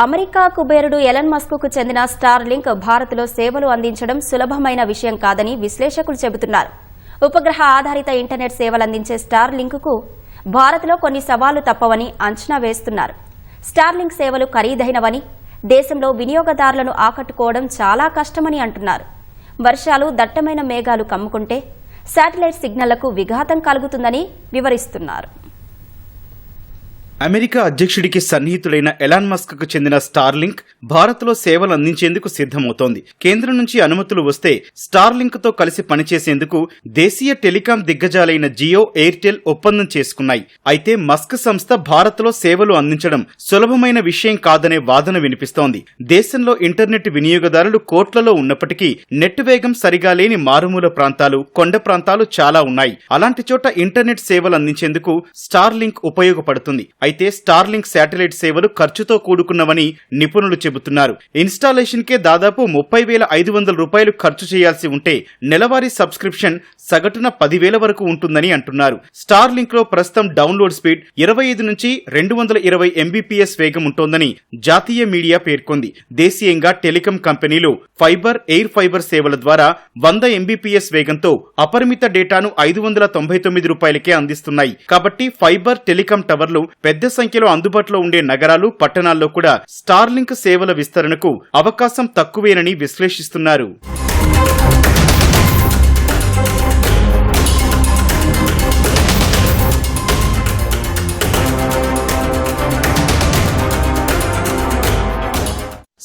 America కుబేరుడు Elon మస్క్కు చెందిన Starlink భారత్లో సేవలు అందించడం సులభమైన విషయం కాదని విశ్లేషకులు చెబుతున్నారు. ఉపగ్రహ ఆధారిత ఇంటర్నెట్ సేవలు అందించే స్టార్లింక్కు భారత్లో కొన్ని సవాళ్లు తప్పవని అంచనా వేస్తున్నారు. స్టార్లింక్ సేవలు ఖరీదైనవని, దేశంలో వినియోగదారులను ఆకట్టుకోవడం చాలా కష్టమని అంటున్నారు. వర్షాలు, దట్టమైన మేఘాలు కమ్ముకుంటే శాటిలైట్ సిగ్నళ్లకు విఘాతం కలుగుతుందని వివరిస్తున్నారు. అమెరికా అధ్యక్షుడికి సన్నిహితుడైన ఎలాన్ మస్క్కు చెందిన స్టార్లింక్ భారత్లో సేవలు అందించేందుకు సిద్దమవుతోంది. కేంద్రం నుంచి అనుమతులు వస్తే స్టార్లింక్తో కలిసి పనిచేసేందుకు దేశీయ టెలికాం దిగ్గజాలైన జియో, ఎయిర్టెల్ ఒప్పందం చేసుకున్నాయి. అయితే మస్క్ సంస్థ భారత్లో సేవలు అందించడం సులభమైన విషయం కాదనే వాదన వినిపిస్తోంది. దేశంలో ఇంటర్నెట్ వినియోగదారులు కోట్లలో ఉన్నప్పటికీ నెట్ వేగం సరిగా లేని మారుమూల ప్రాంతాలు, కొండ ప్రాంతాలు చాలా ఉన్నాయి. అలాంటి చోట ఇంటర్నెట్ సేవలు అందించేందుకు స్టార్లింక్ ఉపయోగపడుతుంది. అయితే స్టార్లింక్ శాటిలైట్ సేవలు ఖర్చుతో కూడుకున్నవని నిపుణులు చెబుతున్నారు. ఇన్స్టాలేషన్ కే దాదాపు 30,500 రూపాయలు ఖర్చు చేయాల్సి ఉంటే నెలవారీ సబ్స్క్రిప్షన్ సగటున 10,000 వరకు ఉంటుందని అంటున్నారు. స్టార్లింక్ లో ప్రస్తుతం డౌన్లోడ్ స్పీడ్ 25 నుంచి 220 MBPS వేగం ఉంటోందని జాతీయ మీడియా పేర్కొంది. దేశీయంగా టెలికాం కంపెనీలు ఫైబర్, ఎయిర్ ఫైబర్ సేవల ద్వారా 100 MBPS వేగంతో అపరిమిత డేటాను 599 రూపాయలకే అందిస్తున్నాయి. కాబట్టి ఫైబర్ టెలికాం టవర్లు పెద్ద సంఖ్యలో అందుబాటులో ఉండే నగరాలు, పట్టణాల్లో కూడా స్టార్లింక్ సేవల విస్తరణకు అవకాశం తక్కువేనని విశ్లేషిస్తున్నారు.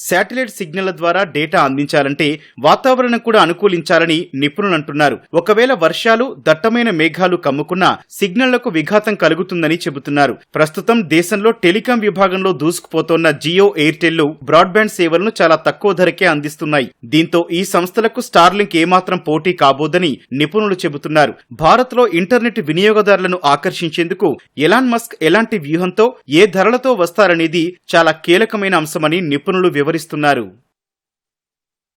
శాటిలైట్ సిగ్నళ్ల ద్వారా డేటా అందించాలంటే వాతావరణం కూడా అనుకూలించాలని నిపుణులు అంటున్నారు. ఒకవేళ వర్షాలు, దట్టమైన మేఘాలు కమ్ముకున్నా సిగ్నళ్లకు విఘాతం కలుగుతుందని చెబుతున్నారు. ప్రస్తుతం దేశంలో టెలికాం విభాగంలో దూసుకుపోతోన్న జియో, ఎయిర్టెల్ బ్రాడ్బ్యాండ్ సేవలను చాలా తక్కువ ధరకే అందిస్తున్నాయి. దీంతో ఈ సంస్థలకు స్టార్లింక్ ఏమాత్రం పోటీ కాబోదని నిపుణులు చెబుతున్నారు. భారత్లో ఇంటర్నెట్ వినియోగదారులను ఆకర్షించేందుకు ఎలాన్ మస్క్ ఎలాంటి వ్యూహంతో, ఏ ధరలతో వస్తారనేది చాలా కీలకమైన అంశమని నిపుణులు వివరిస్తున్నారు.